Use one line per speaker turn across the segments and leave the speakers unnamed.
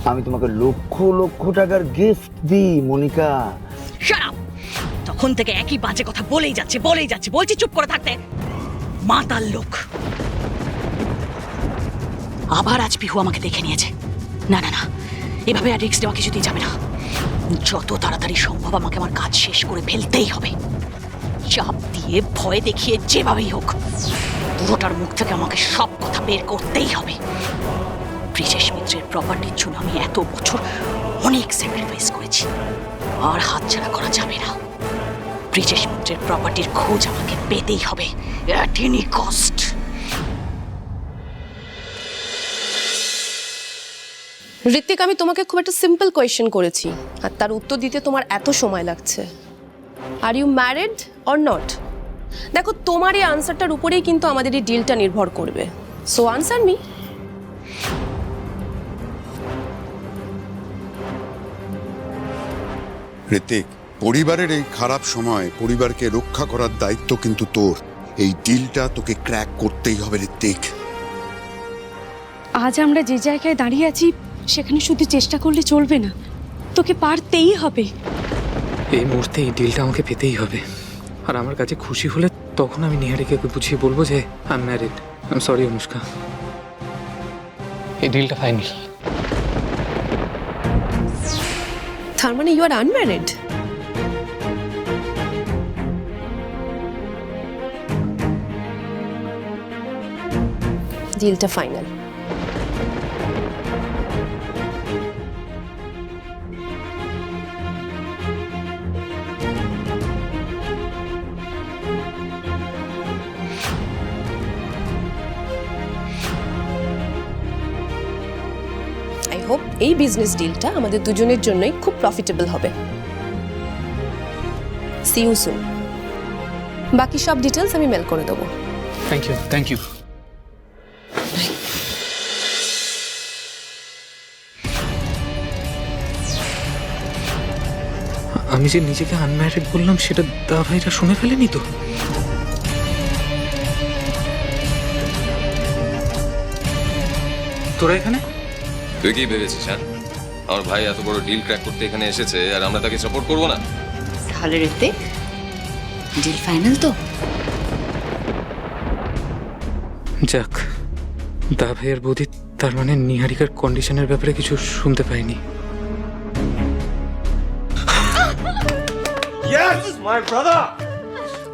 আমি তোমাকে লক্ষ লক্ষ টাকার গিফট দিই মনিকা।
Shut up! তখন থেকে একই বাজে কথা বলেই যাচ্ছে বলছি চুপ করে থাকতে। মাতাল লোক। আবার আজ পিহু আমাকে দেখে নিয়েছে। না না না, এভাবে আর রিস্ক দেওয়া কিছুতেই যাবে না। যত তাড়াতাড়ি সম্ভব আমাকে আমার কাজ শেষ করে ফেলতেই হবে। চাপ দিয়ে ভয় দেখিয়ে যেভাবেই হোক পুরোটার মুখ থেকে আমাকে সব কথা বের করতেই হবে। ব্রিজেশ মিত্রের প্রপার্টির জন্য আমি এত বছর অনেক স্যাক্রিফাইস করেছি, আর হাতছাড়া করা যাবে না। ব্রিজেশ মিত্রের প্রপার্টির খোঁজ আমাকে পেতেই হবে এট এনি কস্ট।
ঋত্বিক, আমি তোমাকে খুব একটা সিম্পল কোয়েশ্চেন করেছি আর তার উত্তর দিতে তোমার এত সময় লাগছে। Are you married or not? দেখো, তোমার এই আনসারটার উপরেই কিন্তু আমাদের এই ডিলটা নির্ভর করবে। So answer me.
ঋত্বিক, পরিবারের এই খারাপ সময় পরিবারকে রক্ষা করার দায়িত্ব কিন্তু তোর। এই ডিলটা তোকে ক্র্যাক করতেই হবে ঋত্বিক।
আজ আমরা যে জায়গায় দাঁড়িয়ে আছি সেখানে শুধু চেষ্টা করলে চলবে না, তোকে পারতেই হবে।
এই মুহূর্তে এই ডিলটা আমাকে পেতেই হবে। আর আমার কাছে খুশি হলে তখন আমি নিহারিকে বুঝিয়ে বলবো যে I am married. I am sorry Anushka, এই ডিলটা ফাইনাল।
তার মানে ইউ আর আনম্যারিড? ডিলটা ফাইনাল। আই হোপ এই বিজনেস ডিলটা আমাদের দুজনের জন্যই খুব প্রফিটেবল হবে। See you soon. বাকি সব ডিটেলস আমি মেল করে দেবো।
Thank you, thank you. আমি যে নিজেকে আনম্যারিড বললাম সেটা দা ভাইরা শুনে ফেলেনি তো? তোরা এখানে?
তুই কি ভেবেছিস? হ্যাঁ, আমার ভাই এত বড় ডিল ক্র্যাক করতে এখানে এসেছে আর আমরা তাকে সাপোর্ট করবো না?
তাহলে ঋত্বিক, ডিল ফাইনাল তো?
যাক, দা ভাইয়ের বৌদি তার মানে নিহারিকার কন্ডিশনের ব্যাপারে কিছু শুনতে পাইনি।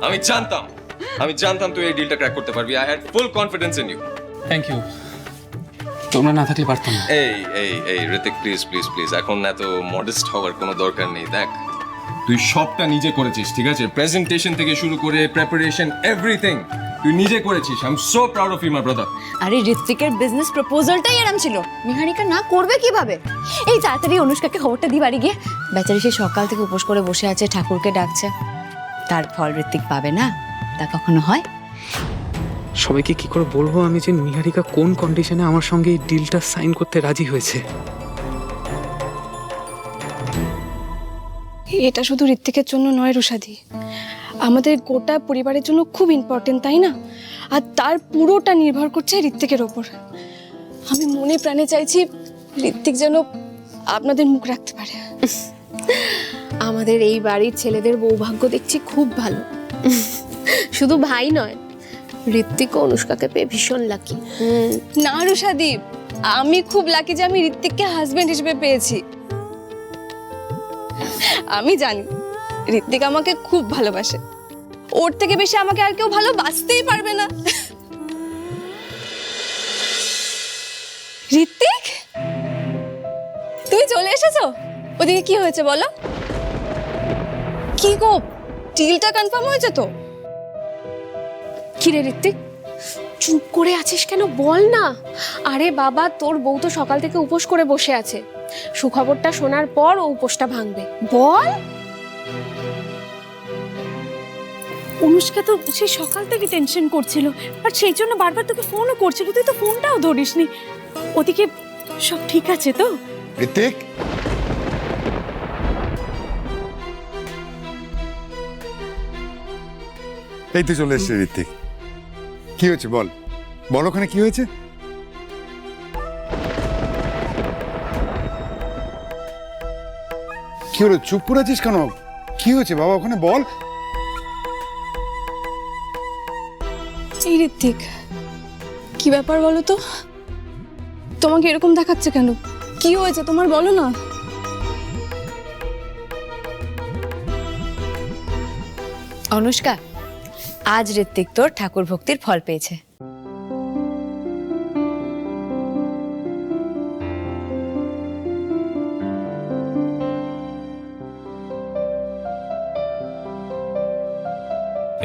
আমি জানতাম তুই এই ডিলটা ক্র্যাক করতে পারবি। I had full confidence in you.
Thank you. তোমরা না থাকলে পারতাম না।
এই ঋতিক, প্লিজ এখন এত মডেস্ট হওয়ার কোনো দরকার নেই। দেখ, তুই সবটা নিজে করেছিস, ঠিক আছে? প্রেজেন্টেশন থেকে শুরু করে প্রিপারেশন, এভরিথিং তুই নিজে করেছিস। I am so proud of you my brother.
আরে ঋত্বিকের বিজনেস প্রপোজালটাই এরম ছিল, নিহারিকা না করবে কিভাবে? এই তাড়াতাড়ি অনুষ্কাকে খবরটা দিয়ে বাড়ি গিয়ে, বেচারি সে সকাল থেকে উপোস করে বসে আছে, ঠাকুরকে ডাকছে। তার ফল ঋত্বিক পাবে না, তা কখনো হয়?
সবাইকে কি করে বলবো আমি যে নিহারিকা কোন কন্ডিশনে আমার সঙ্গে এই ডিলটা সাইন করতে রাজি হয়েছে?
এটা শুধু ঋত্বিকের জন্য নয় রুষাদি, আমাদের গোটা পরিবারের জন্য খুব ইম্পর্টেন্ট, তাই না? আর তার পুরোটা নির্ভর করছে ঋত্বিকের ওপর। আমি মনে প্রাণে চাইছি ঋত্বিক যেন আপনাদের মুখ রাখতে পারে।
আমাদের এই বাড়ির ছেলেদের বৌভাগ্য দেখছি খুব ভালো। শুধু ভাই নয়, ঋত্বিক ও অনুষ্কাকে পেয়ে ভীষণ লাকি।
না রুষাদি, আমি খুব লাকি যে আমি ঋত্বিককে হাজবেন্ড হিসেবে পেয়েছি। আমি জানি ঋত্বিক আমাকে খুব ভালোবাসে, ওর থেকে বেশি আমাকে আর কেউ ভালোবাসতেই পারবে না। ঋত্বিক, তুমি চলে এসেছো? ওদিকে কি হয়েছে বলো? কি গো, ডিলটা কনফার্ম হয়েছে তো?
কি রে ঋত্বিক, চুপ করে আছিস কেন, বল না। আরে বাবা, তোর বউ তো সকাল থেকে উপোস করে বসে আছে। সুখবরটা শোনার পর ও উপোসটা ভাঙবে। বল।
অনুষ্কা তো সেই সকাল থেকে টেনশন করছিল, আর সেই জন্য বারবার তোকে ফোনও করছিল, তুই তো ফোনটাও ধরিসনি। ওদিকে সব ঠিক আছে তো?
ঋত্বিক, এই তো চলে এসছে ঋত্বিক। কি হয়েছে বল, বল ওখানে কি হয়েছে? কি হলো, চুপ করে আছিস কেন? কি হয়েছে বাবা, ওখানে বল।
এই ঋত্বিক, কি ব্যাপার বলো তো? তোমাকে এরকম দেখাচ্ছে কেন? কি হয়েছে তোমার, বলো না।
অনুষ্কা, আজ ঋত্বিক তোর ঠাকুর ভক্তির ফল পেয়েছে।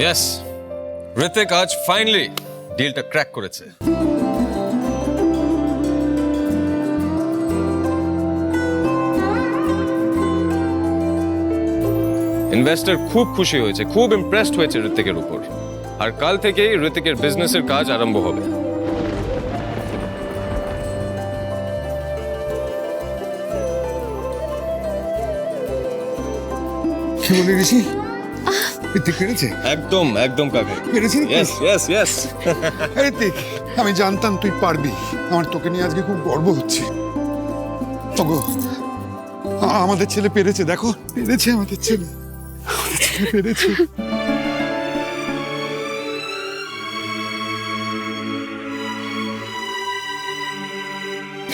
ইয়েস, ঋতিক আজ ফাইনালি ডিলটা ক্র্যাক করেছে। ইনভেস্টর খুব খুশি হয়েছে, খুব ইমপ্রেসড হয়েছে ঋতিকের উপর। আর কাল থেকেই ঋতিকের বিজনেসের কাজ আরম্ভ হবে।
কি বলি ঋষি, ঋত্বিক পেরেছে?
একদম একদম কাকা,
পেরেছি?
Yes yes yes.
ঋত্বিক, আমি জানতাম তুই পারবি। আমার তোকে নিয়ে আজকে খুব গর্ব হচ্ছে। ওগো, আমাদের ছেলে পেরেছে, দেখো পেরেছে, আমাদের ছেলে পেরেছে।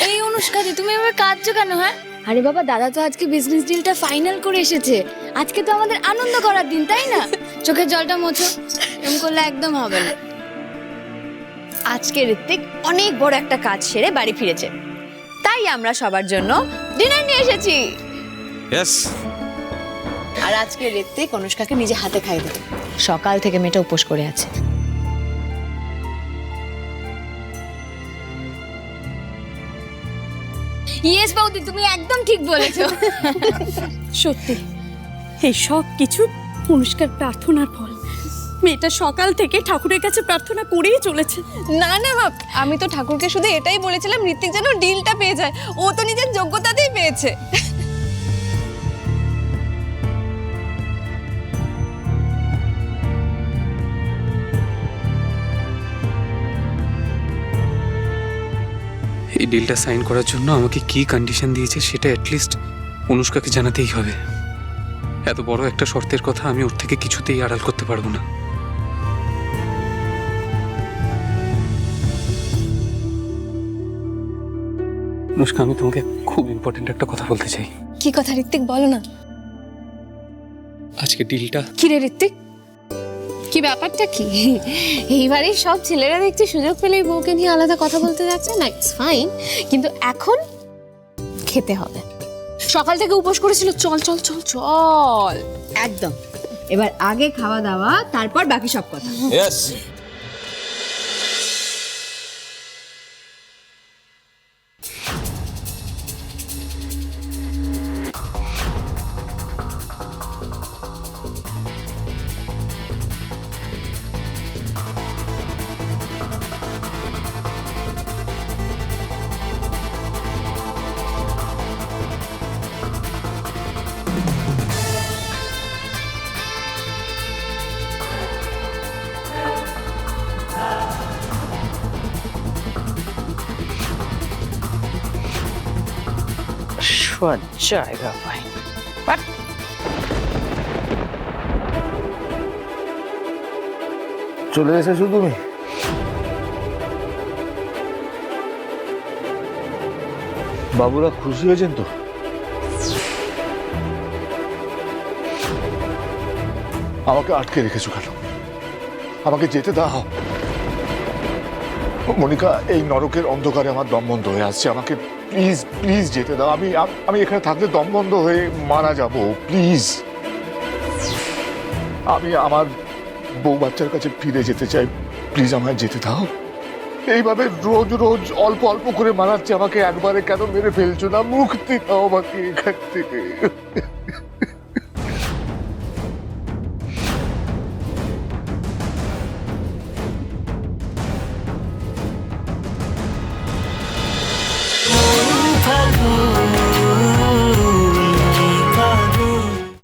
এই অনুষ্কা দি, তুমি এভাবে কাঁদছো কেন? হ্যাঁ, আরে বাবা, দাদা তো আজকে বিজনেস ডিলটা ফাইনাল করে এসেছে। আজকে তো আমাদের আনন্দ করার দিন, তাই না? চোখের জলটা মোছো, এরকম করলে একদম হবে না। আজকে ঋত্বিক অনেক বড় একটা কাজ সেরে বাড়ি ফিরেছে, তাই আমরা সবার জন্য ডিনার নিয়ে এসেছি।
ইয়েস।
আর আজকে ঋত্বিক অনুষ্কাকে নিজে হাতে খাইয়ে দেবে। সকাল থেকে মেয়েটা উপোস করে আছে। ইয়েস বৌদি, তুমি একদম ঠিক বলেছো।
সত্যি এই সব কিছু অনুষ্কার প্রার্থনার ফল। মেয়েটা সকাল থেকে ঠাকুরের কাছে প্রার্থনা করেই চলেছে।
না না বাপ, আমি তো ঠাকুরকে শুধু এটাই বলেছিলাম ঋত্বিক যেন ডিলটা পেয়ে যায়। ও তো নিজের যোগ্যতাতেই পেয়েছে।
এই ডিলটা সাইন করার জন্য আমাকে কি কন্ডিশন দিয়েছে সেটা অ্যাটলিস্ট অনুষ্কাকে জানাতেই হবে। এত বড় একটা শর্তের কথা আমি ওর থেকে কিছুতেই আড়াল করতে পারবো না। অনুষ্কা, আমি তোমাকে খুব ইম্পর্টেন্ট একটা কথা বলতে চাই।
কি কথা ঋত্বিক, বলো না।
আজকে ডিলটা
কি রে ঋত্বিক?
কি ব্যাপারটা কি? এইবারে সব ছেলেরা দেখছি সুযোগ পেলেই বউকে নিয়ে আলাদা কথা বলতে যাচ্ছে না। ইটস ফাইন, কিন্তু এখন খেতে হবে। সকাল থেকে উপোস করেছিল। চল চল চল চল।
একদম, এবার আগে খাওয়া দাওয়া, তারপর বাকি সব কথা।
ইয়েস।
জায়গা পাই। চলে এসেছো তুমি? বাবুরা খুশি হয়েছেন তো?
আমাকে আটকে রেখেছো কেন? আমাকে যেতে দাও। মনিকা, এই নরকের অন্ধকারে আমার দম বন্ধ হয়ে আসছে। আমাকে প্লিজ প্লিজ যেতে দাও। আমি এখানে থাকলে দম বন্ধ হয়ে মারা যাব। প্লিজ, আমি আমার বউ বাচ্চার কাছে ফিরে যেতে চাই। প্লিজ আমায় যেতে দাও। এইভাবে রোজ রোজ অল্প অল্প করে মারাচ্ছে আমাকে। একবারে কেন মেরে ফেলছো না? মুক্তি দাও আমাকে এখান থেকে।